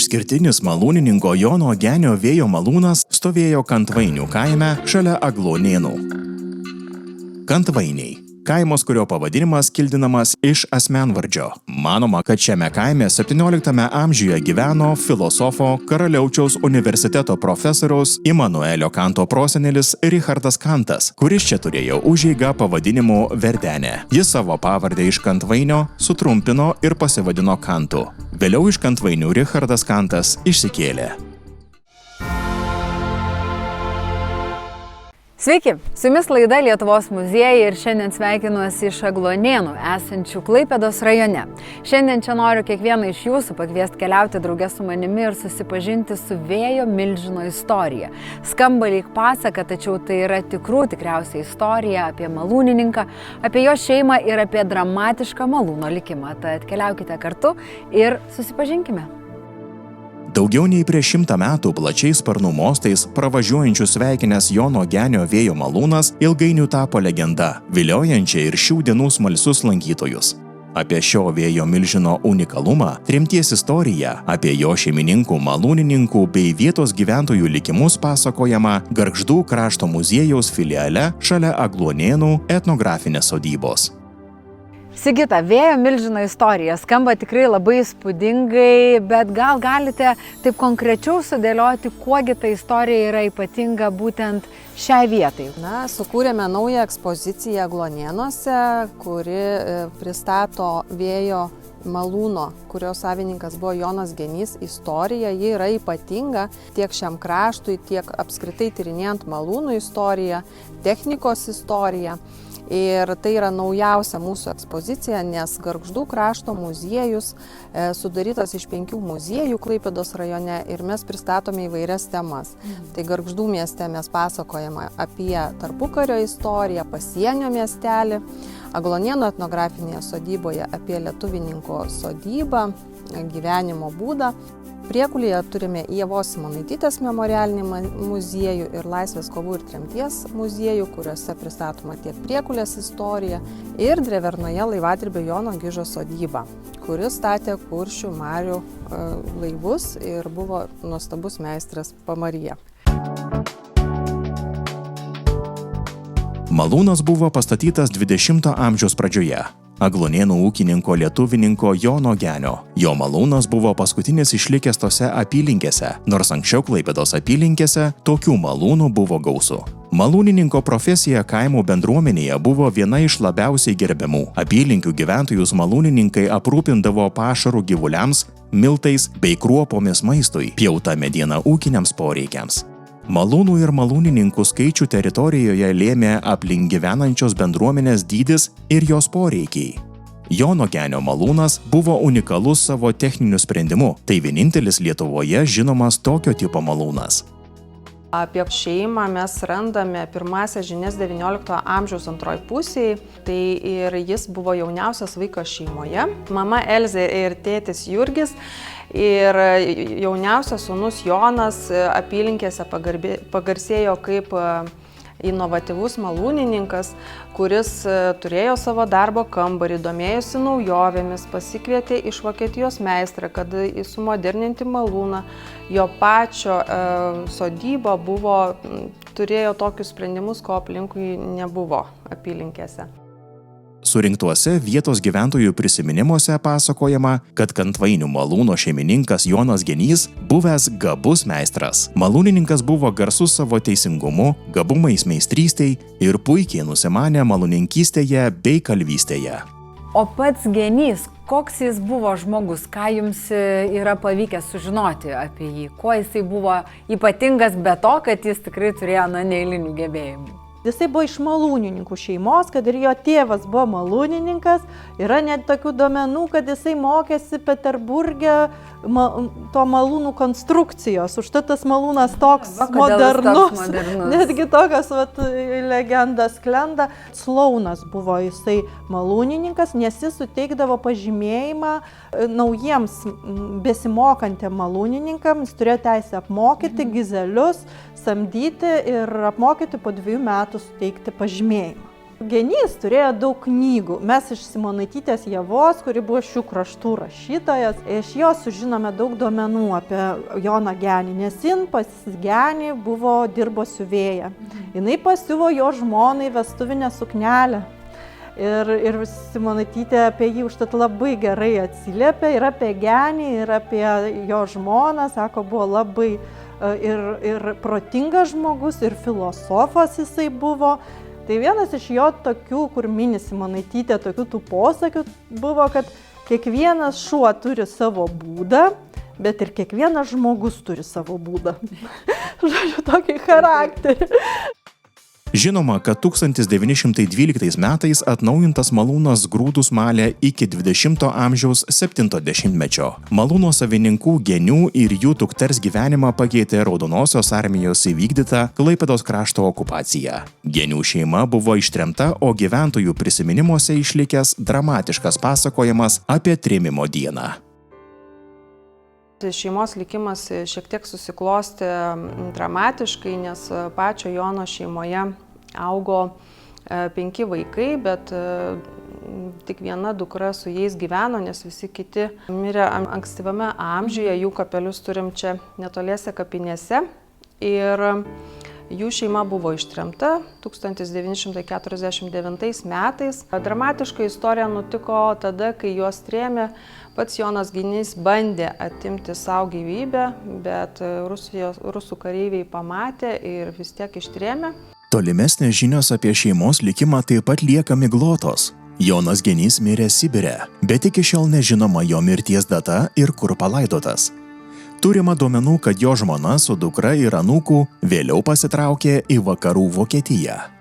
Išskirtinis malūnininko Jono Genio vėjo malūnas stovėjo Kantvainių kaime šalia Aglonėnų. Kantvainiai – kaimas, kurio pavadinimas kildinamas iš asmenvardžio. Manoma, kad šiame kaime 17 amžiuje gyveno filosofo Karaliaučiaus universiteto profesoriaus Imanuelio Kanto prosenelis Richardas Kantas, kuris čia turėjo užeigą pavadinimu Verdenė. Jis savo pavardę iš Kantvainio sutrumpino ir pasivadino Kantu. Vėliau iš Kantvainių Richardas Kantas išsikėlė. Sveiki, su jumis laida Lietuvos muziejai ir šiandien sveikinuosi iš Aglonėnų, esančių Klaipėdos rajone. Šiandien čia noriu kiekvieną iš jūsų pakviesti keliauti drauge su manimi ir susipažinti su vėjo milžino istorija. Skamba lyg pasaka, tačiau tai yra tikriausiai istorija apie malūnininką, apie jo šeimą ir apie dramatišką malūno likimą. Tad keliaukite kartu ir susipažinkime. Daugiau nei prieš 100 metų plačiais sparnų mostais pravažiuojančius sveikinęs Jono Genio vėjo malūnas ilgainiui tapo legenda, viliojančia ir šių dienų smalsius lankytojus. Apie šio vėjo milžino unikalumą, tremties istoriją, apie jo šeimininkų, malūnininkų bei vietos gyventojų likimus pasakojama Gargždų krašto muziejaus filiale šalia Aglonėnų etnografinės sodybos. Sigita, vėjo milžino istorija skamba tikrai labai įspūdingai, bet gal galite taip konkrečiau sudėlioti, kuogi ta istorija yra ypatinga būtent šiai vietai? Sukūrėme naują ekspoziciją Aglonėnuose, kuri pristato vėjo malūno, kurio savininkas buvo Jonas Genys, istorija. Ji yra ypatinga tiek šiam kraštui, tiek apskritai tyrinėjant malūnų istoriją, technikos istoriją. Ir tai yra naujausia mūsų ekspozicija, nes Gargždų krašto muziejus sudarytas iš 5 muziejų Klaipėdos rajone ir mes pristatome įvairias temas. Tai Gargždų mieste mes pasakojame apie tarpukario istoriją, pasienio miestelį, Aglonėnų etnografinėje sodyboje apie lietuvininko sodybą, gyvenimo būdą. Priekulyje turime Ievos Simonaitytės memorialinį muziejų ir Laisvės kovų ir tremties muziejų, kuriuose pristatoma tiek Priekulės istorija, ir Drevernoje laivadirbio Jono Gižo sodyba, kuris statė Kuršių marių laivus ir buvo nuostabus meistras pamaryje. Malūnas buvo pastatytas 20 amžiaus pradžioje. Aglonėnų ūkininko lietuvininko Jono Genio. Jo malūnas buvo paskutinis išlikęs tose apylinkėse, nors anksčiau Klaipėdos apylinkėse tokių malūnų buvo gausu. Malūnininko profesija kaimo bendruomenėje buvo viena iš labiausiai gerbiamų. Apylinkių gyventojus malūnininkai aprūpindavo pašarų gyvuliams, miltais bei kruopomis maistui, pjauta mediena ūkiniams poreikiams. Malūnų ir malūnininkų skaičių teritorijoje lėmė aplink gyvenančios bendruomenės dydis ir jos poreikiai. Jono Genio malūnas buvo unikalus savo techniniu sprendimu. Tai vienintelis Lietuvoje žinomas tokio tipo malūnas. Apie šeimą mes randame pirmąsias žinias XIX amžiaus antroji pusėje, tai ir jis buvo jauniausias vaikas šeimoje, mama Elzė ir tėtis Jurgis. Ir jauniausias sūnus Jonas apylinkėse pagarsėjo kaip inovatyvus malūnininkas, kuris turėjo savo darbo kambarį, domėjosi naujovėmis, pasikvietė iš Vokietijos meistrą, kad sumoderninti malūną. Jo pačio sodyba turėjo tokius sprendimus, ko aplinkui nebuvo apylinkėse. Surinktuose vietos gyventojų prisiminimuose pasakojama, kad Kantvainių malūno šeimininkas Jonas Genys buvęs gabus meistras. Malūnininkas buvo garsus savo teisingumu, gabumais meistrystei ir puikiai nusimanė malūninkystėje bei kalvystėje. O pats Genys, koks jis buvo žmogus, ką jums yra pavykę sužinoti apie jį? Kuo jisai buvo ypatingas be to, kad jis tikrai turėjo neeilinių gebėjimų? Jisai buvo iš malūnininkų šeimos, kad ir jo tėvas buvo malūnininkas. Yra net tokių duomenų, kad jisai mokėsi Peterburge to malūnų konstrukcijos. Užtat tas malūnas toks modernus. Netgi tokios legendas sklenda. Slaunas buvo jisai malūnininkas, nes jis suteikdavo pažymėjimą naujiems besimokantiem malūnininkams. Jis turėjo teisę apmokyti gizelius, samdyti ir apmokyti po 2 metų suteikti pažymėjimą. Genys turėjo daug knygų. Mes iš Simonaitytės Ievos, kuri buvo šių kraštų rašytojas, iš jos sužinome daug duomenų apie Joną Genį, nes jin pas Genį dirbo siuvėja. Jinai pasiuvo jo žmonai vestuvinę suknelę. Ir Simonaitytė apie jį užtat labai gerai atsiliepė ir apie Genį, ir apie jo žmoną, sako, buvo labai ir protingas žmogus, ir filosofas jisai buvo. Tai vienas iš jo tokių, kur mini Simonaitytė, tokių tų posakių buvo, kad kiekvienas šuo turi savo būdą, bet ir kiekvienas žmogus turi savo būdą. Žodžiu, tokį charakterį. Žinoma, kad 1912 metais atnaujintas malūnas grūdus malė iki 20 amžiaus 70-mečio. Malūno savininkų Genių ir jų dukters gyvenimą pakeitė Raudonosios armijos įvykdyta Klaipėdos krašto okupacija. Genių šeima buvo ištremta, o gyventojų prisiminimuose išlikęs dramatiškas pasakojimas apie trėmimo dieną. Šeimos likimas šiek tiek susiklosti dramatiškai, nes pačio Jono šeimoje augo 5 vaikai, bet tik viena dukra su jais gyveno, nes visi kiti mirė ankstyvame amžiuje, jų kapelius turim čia netoliese kapinėse. Ir jų šeima buvo ištremta 1949 metais. Dramatiška istorija nutiko tada, kai juos trėmė. Pats Jonas Genys bandė atimti savo gyvybę, bet rusų kareiviai pamatė ir vis tiek ištrėmė. Tolimesnės žinios apie šeimos likimą taip pat lieka miglotos. Jonas Genys mirė Sibire, bet iki šiol nežinoma jo mirties data ir kur palaidotas. Turima duomenų, kad jo žmona su dukra ir anūku vėliau pasitraukė į vakarų Vokietiją.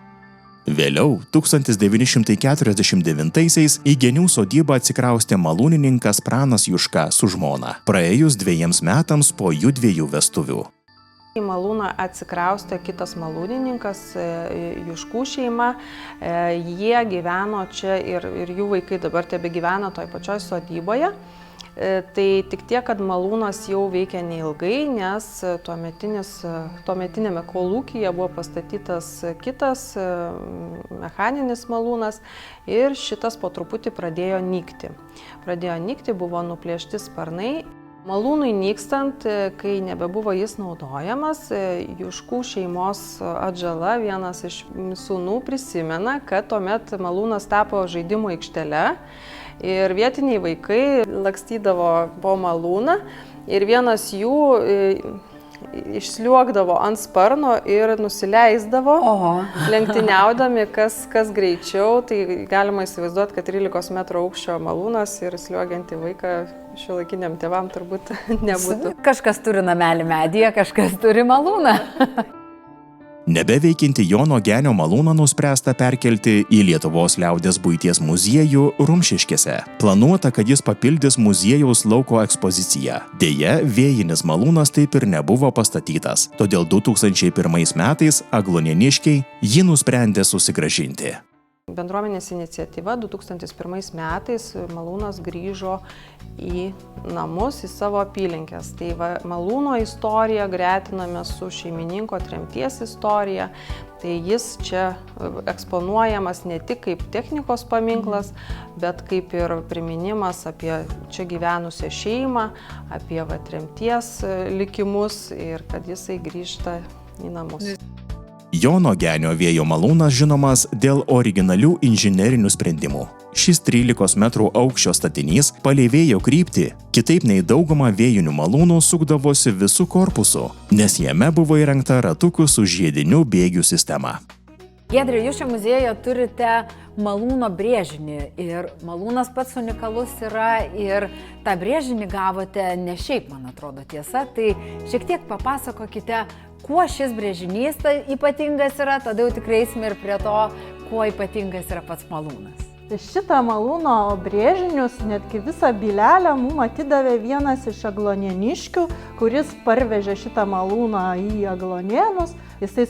Vėliau, 1949-aisiais į Genių sodybą atsikraustė malūnininkas Pranas Juška su žmona, praėjus 2 metams po jų 2 vestuvių. Į malūną atsikraustė kitas malūnininkas, Juškų šeima. Jie gyveno čia ir jų vaikai dabar tebegyvena toj pačioj sodyboje. Tai tik tiek, kad malūnas jau veikia neilgai, nes tuometinėme kolūkyje buvo pastatytas kitas mechaninis malūnas ir šitas po truputį pradėjo nykti. Buvo nuplėšti sparnai. Malūnui nykstant, kai nebebuvo jis naudojamas, Juškų šeimos atžala, vienas iš sūnų, prisimena, kad tuomet malūnas tapo žaidimų aikštele. Ir vietiniai vaikai lakstydavo po malūną ir vienas jų išsliuogdavo ant sparno ir nusileisdavo, lenktyniaudami, kas greičiau. Tai galima įsivaizduoti, kad 13 metrų aukščio malūnas ir sliuogiantį vaiką šiuolaikiniam tėvam turbūt nebūtų. Kažkas turi namelį medyje, kažkas turi malūną. Nebeveikianti Jono Genio malūną nuspręsta perkelti į Lietuvos liaudies buities muziejų Rumšiškėse. Planuota, kad jis papildys muziejaus lauko ekspoziciją. Deja, vėjinis malūnas taip ir nebuvo pastatytas, todėl 2001 metais aglonėniškiai jį nusprendė susigrąžinti. Bendruomenės iniciatyva 2001 metais malūnas grįžo į namus, į savo apylinkes. Tai malūno istoriją gretiname su šeimininko tremties istorija. Tai jis čia eksponuojamas ne tik kaip technikos paminklas, bet kaip ir priminimas apie čia gyvenusią šeimą, apie tremties likimus ir kad jisai grįžta į namus. Jono Genio vėjo malūnas žinomas dėl originalių inžinerinių sprendimų. Šis 13 metrų aukščio statinys palei vėjo kryptį, kitaip nei dauguma vėjinių malūnų, sukdavosi visų korpusu, nes jame buvo įrengta ratukų su žiediniu bėgių sistema. Giedrė, jūs čia muziejuje turite malūno brėžinį ir malūnas pats unikalus yra ir tą brėžinį gavote ne šiaip, man atrodo, tiesa. Tai šiek tiek papasakokite, kuo šis brėžinys ypatingas yra, tada jau tikrai eisime ir prie to, kuo ypatingas yra pats malūnas. Šitą malūno brėžinius, netgi visą bylelę, mums atidavė vienas iš aglonėniškių, kuris parvežė šitą malūną į Aglonėnus. Jisai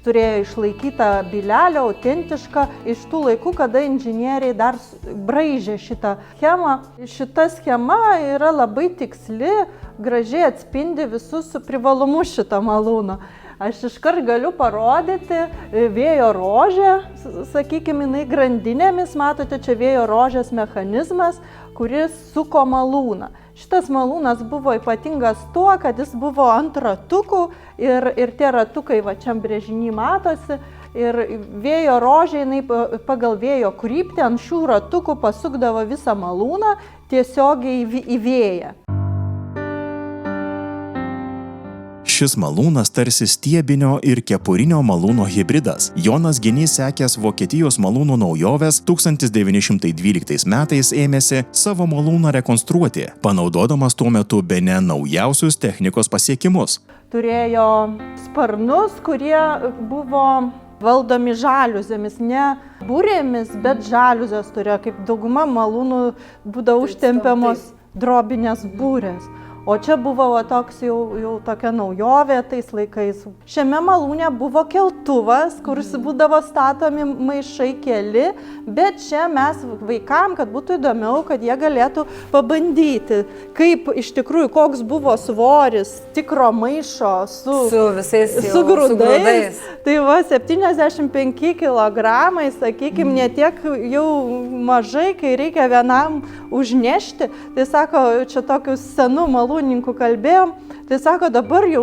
turėjo išlaikytą bylelę, autentišką, iš tų laikų, kada inžinieriai dar braižė šitą schemą. Šita schema yra labai tiksli, gražiai atspindi visus privalumus šitą malūną. Aš iškart galiu parodyti vėjo rožę, sakykime, jinai grandinėmis, matote, čia vėjo rožės mechanizmas, kuris suko malūną. Šitas malūnas buvo ypatingas tuo, kad jis buvo ant ratukų ir tie ratukai va čia brėžiny matosi. Ir vėjo rožė, jinai pagal vėjo kryptį ant šių ratukų pasukdavo visą malūną tiesiogiai į vėją. Šis malūnas tarsi stiebinio ir kepurinio malūno hibridas. Jonas Genys, sekęs Vokietijos malūnų naujoves, 1912 metais ėmėsi savo malūną rekonstruoti, panaudodamas tuo metu bene naujausius technikos pasiekimus. Turėjo sparnus, kurie buvo valdomi žaliuzėmis, ne burėmis, bet žaliuzės turėjo, kaip dauguma malūnų būdavo užtempiamos drobinės burės. O čia buvo toks jau tokia naujovė tais laikais. Šiame malūne buvo keltuvas, kuris būdavo statomi maišai keli, bet čia mes vaikam, kad būtų įdomiau, kad jie galėtų pabandyti, kaip iš tikrųjų, koks buvo svoris tikro maišo su grūdais. Tai va, 75 kilogramai, sakykime, ne tiek jau mažai, kai reikia vienam užnešti. Tai sako, čia tokius senų malūnininkų kalbėjom, tai sako, dabar jau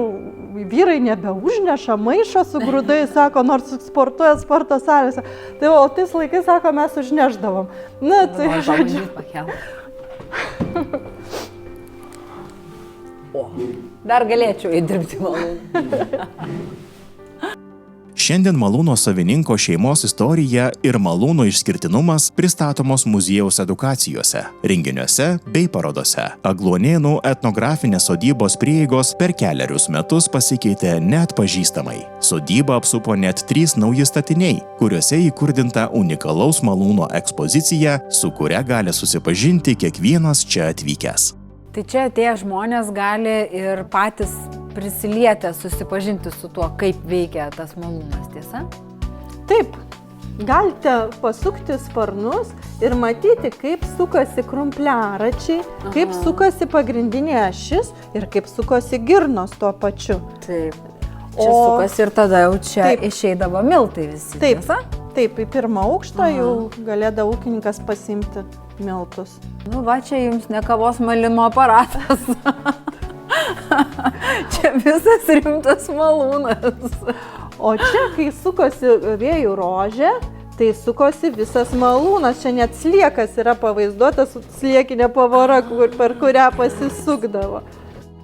vyrai nebeužneša maišo su grūdais, sako, nors sportuoja sporto salėse. Tai o tais laikais, sako, mes užnešdavom. Na, tai žodžiu. Dar galėčiau įdirbti malūną. Šiandien malūno savininko šeimos istorija ir malūno išskirtinumas pristatomos muziejaus edukacijose, renginiuose bei parodose. Agluonėnų etnografinės sodybos prieigos per kelerius metus pasikeitė neatpažįstamai. Sodybą apsupo net 3 nauji statiniai, kuriuose įkurdinta unikalaus malūno ekspozicija, su kuria gali susipažinti kiekvienas čia atvykęs. Tai čia atėję žmonės gali ir patys prisilietę susipažinti su tuo, kaip veikia tas malūnas, tiesa? Taip, galite pasukti sparnus ir matyti, kaip sukasi krumpliaračiai, kaip sukasi pagrindinė ašis ir kaip sukasi girnos tuo pačiu. Taip. Čia sukasi ir tada jau čia išeidavo miltai visi, tiesa? Taip, į pirmą aukštą jau galėdavo ūkininkas pasiimti miltus. Nu va, čia jums ne kavos malimo aparatas. Čia visas rimtas malūnas. O čia, kai sukosi vėjų rožė, tai sukosi visas malūnas. Čia net sliekas yra pavaizduotas, sliekinė pavara, per kurią pasisukdavo.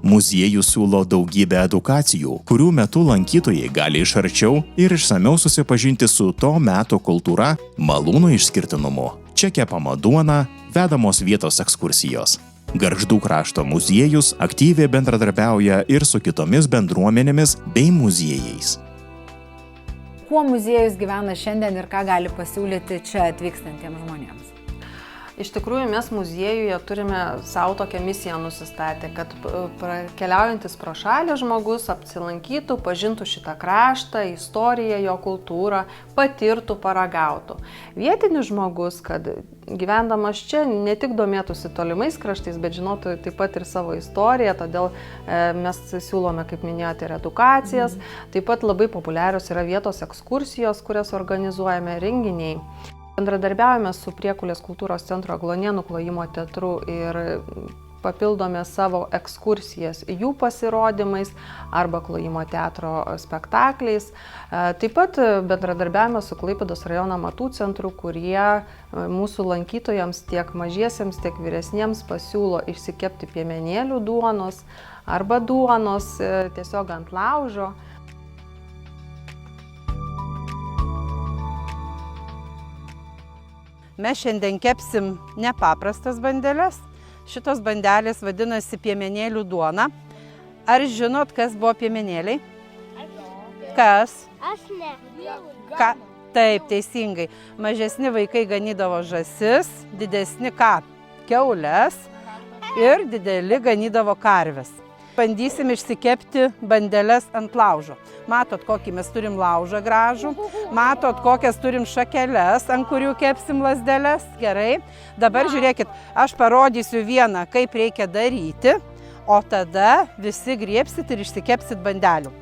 Muziejus siūlo daugybę edukacijų, kurių metu lankytojai gali iš arčiau ir išsamiau susipažinti su to meto kultūra, malūno išskirtinumu. Čia kepama duona, vedamos vietos ekskursijos. Gargždų krašto muziejus aktyviai bendradarbiauja ir su kitomis bendruomenėmis bei muziejais. Kuo muziejus gyvena šiandien ir ką gali pasiūlyti čia atvykstantiems žmonėms? Iš tikrųjų, mes muziejuje turime savo tokią misiją nusistatę, kad keliaujantis pro šalį žmogus apsilankytų, pažintų šitą kraštą, istoriją, jo kultūrą, patirtų, paragautų. Vietinis žmogus, kad gyvendamas čia ne tik domėtųsi tolimais kraštais, bet žinotų taip pat ir savo istoriją, todėl mes siūlome, kaip minėjote, ir edukacijas. Taip pat labai populiarios yra vietos ekskursijos, kurias organizuojame, renginiai. Bendradarbiaujame su Priekulės kultūros centro Agluonėnų klojimo teatru ir papildome savo ekskursijas jų pasirodymais arba klojimo teatro spektakliais. Taip pat bendradarbiavame su Klaipėdos rajono amatų centru, kurie mūsų lankytojams tiek mažiesiems, tiek vyresniems pasiūlo išsikepti piemenėlių duonos arba duonos tiesiog ant laužo. Mes šiandien kepsim nepaprastas bandeles. Šitos bandelės vadinasi piemenėlių duona. Ar žinot, kas buvo piemenėliai? Kas? Aš ne. Ką? Taip, teisingai. Mažesni vaikai ganydavo žąsis, didesni ką? Kiaules ir dideli ganydavo karves. Bandysim išsikepti bandeles ant laužo. Matot, kokį mes turim laužą gražų, matot, kokias turim šakeles, ant kurių kepsim lazdeles. Gerai. Dabar žiūrėkit, aš parodysiu vieną, kaip reikia daryti, o tada visi griebsit ir išsikepsit bandelių.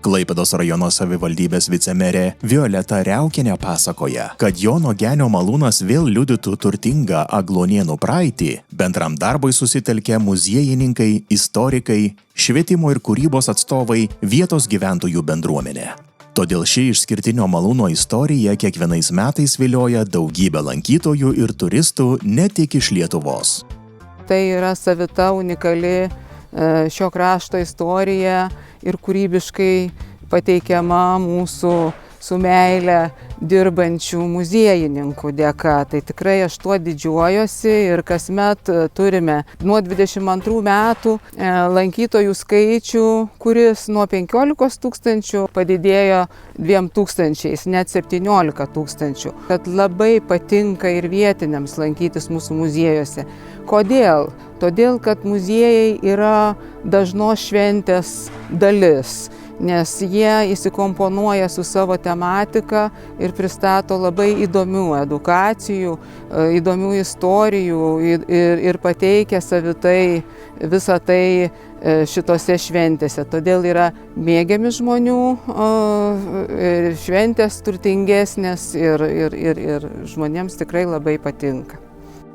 Klaipėdos rajono savivaldybės vicemerė Violeta Riaukienė pasakoja, kad Jono Genio malūnas vėl liudytų turtingą Agluonėnų praeitį. Bendram darbui susitelkė muziejininkai, istorikai, švietimo ir kūrybos atstovai, vietos gyventojų bendruomenė. Todėl ši išskirtinio malūno istorija kiekvienais metais vilioja daugybę lankytojų ir turistų ne tik iš Lietuvos. Tai yra savita, unikali šio krašto istorija ir kūrybiškai pateikiama mūsų su meile dirbančių muziejininkų dėka. Tai tikrai aš tuo didžiuojuosi ir kasmet turime nuo 22 metų lankytojų skaičių, kuris nuo 15 000 padidėjo 2000, net 17 000. Kad labai patinka ir vietiniams lankytis mūsų muziejuose. Kodėl? Todėl, kad muziejai yra dažnos šventės dalis, nes jie įsikomponuoja su savo tematika ir pristato labai įdomių edukacijų, įdomių istorijų ir pateikia savitai visą tai šitose šventėse. Todėl yra mėgiami žmonių, šventės turtingesnės ir žmonėms tikrai labai patinka.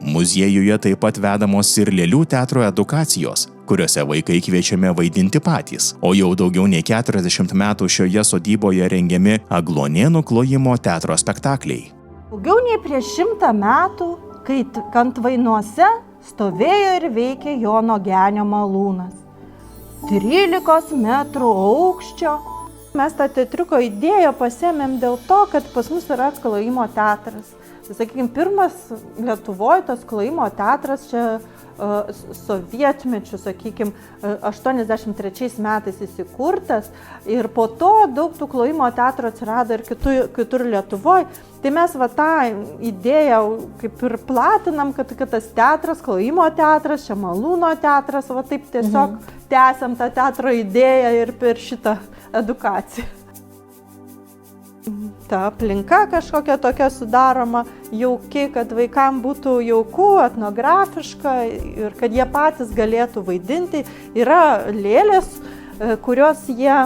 Muziejuje taip pat vedamos ir lėlių teatro edukacijos, kuriuose vaikai kviečiami vaidinti patys, o jau daugiau nei 40 metų šioje sodyboje rengiami Agluonėnų klojimo teatro spektakliai. Daugiau nei prieš 100 metų, kai Kantvainuose stovėjo ir veikė Jono Genio malūnas. 13 metrų aukščio. Mes tą teatriuko idėją pasėmėm dėl to, kad pas mus yra klojimo teatras. Tai, sakykime, pirmas Lietuvoje tas klojimo teatras čia sovietmečių, sakykime, 83 metais įsikurtas ir po to daug tų klojimo teatrų atsirado ir kitur Lietuvoje. Tai mes tą idėją kaip ir platinam, kad tas teatras, klojimo teatras, čia malūno teatras, taip tiesiog tęsiam tą teatro idėją ir per šitą edukaciją. Ta aplinka kažkokia tokia sudaroma, jauki, kad vaikams būtų jauku, etnografiška ir kad jie patys galėtų vaidinti. Yra lėlės, kurios jie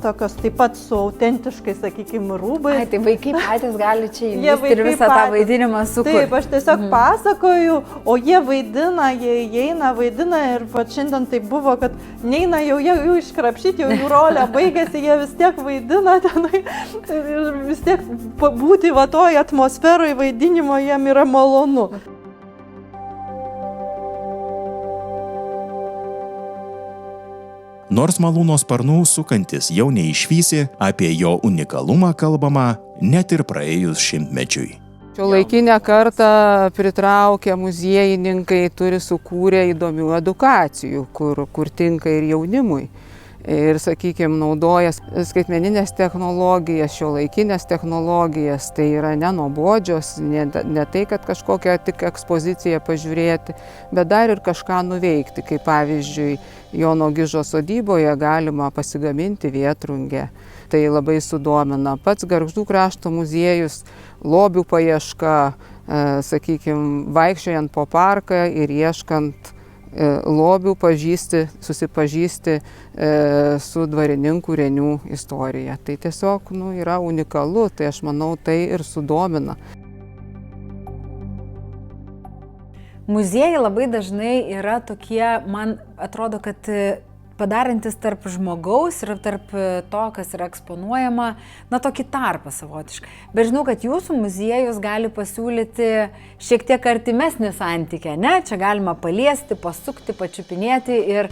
tokios taip pat su autentiškais, sakykime, rūbais. Tai vaikai patys gali čia įvesti ir visą tą vaidinimą sukurti. Taip, aš tiesiog pasakoju, o jie vaidina, jie įeina, vaidina ir šiandien tai buvo, kad neina jau jų iškrapšyti, jau jų rolė baigėsi, jie vis tiek vaidina tenai ir vis tiek būti toj atmosferoje vaidinimo jiem yra malonu. Nors malūno sparnų sukantis jau neišvysi, apie jo unikalumą kalbama net ir praėjus 100-mečiui. Šiuolaikinę kartą pritraukę muziejininkai turi sukūrę įdomių edukacijų, kur tinka ir jaunimui. Ir, sakykime, naudoja skaitmeninės technologijas, šiuolaikinės technologijas, tai yra nenuobodžios, ne tai, kad kažkokią tik ekspoziciją pažiūrėti, bet dar ir kažką nuveikti, kaip pavyzdžiui, Jono Gižo sodyboje galima pasigaminti vėtrungę. Tai labai sudomina. Pats Gargždų krašto muziejus, lobių paieška, sakykime, vaikščiojant po parką ir ieškant lobių susipažįsti su dvarininkų Renių istorija. Tai tiesiog yra unikalu, tai aš manau, tai ir sudomina. Muziejai labai dažnai yra tokie, man atrodo, kad padarantis tarp žmogaus ir tarp to, kas yra eksponuojama, tokį tarpą savotišką. Bet žinau, kad jūsų muziejus gali pasiūlyti šiek tiek artimesnį santykį, ne? Čia galima paliesti, pasukti, pačiupinėti ir,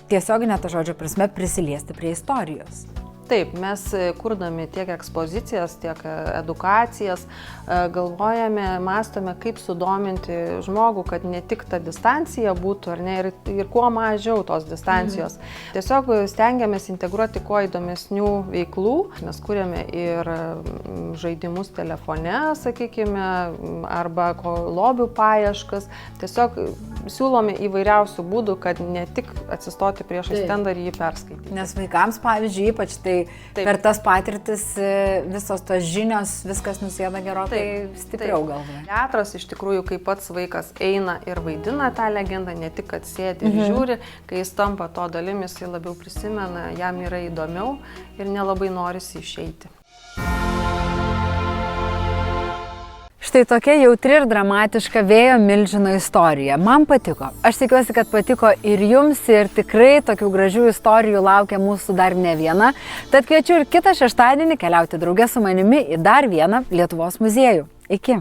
tiesioginė to žodžio prasme, prisiliesti prie istorijos. Taip, mes kurdami tiek ekspozicijas, tiek edukacijas, galvojame, mąstome, kaip sudominti žmogų, kad ne tik ta distancija būtų, ar ne, ir kuo mažiau tos distancijos. Tiesiog stengiamės integruoti kuo įdomesnių veiklų. Mes kuriame ir žaidimus telefone, sakykime, arba lobių paieškas. Tiesiog siūlomi įvairiausių būdų, kad ne tik atsistoti prieš stendą ir jį perskaityti. Nes vaikams, pavyzdžiui, ypač tai per tas patirtis visos tos žinios, viskas nusėda gerokai stipriau galvoje. Teatras iš tikrųjų, kai pats vaikas eina ir vaidina tą legendą, ne tik kad sėdi ir žiūri, kai jis tampa to dalimi, jis labiau prisimena, jam yra įdomiau ir nelabai norisi išeiti. Štai tokia jautri ir dramatiška Vėjo milžino istorija. Man patiko. Aš tikiuosi, kad patiko ir jums, ir tikrai tokių gražių istorijų laukia mūsų dar ne viena. Tad kviečiu ir kitą šeštadienį keliauti drauge su manimi į dar vieną Lietuvos muziejų. Iki.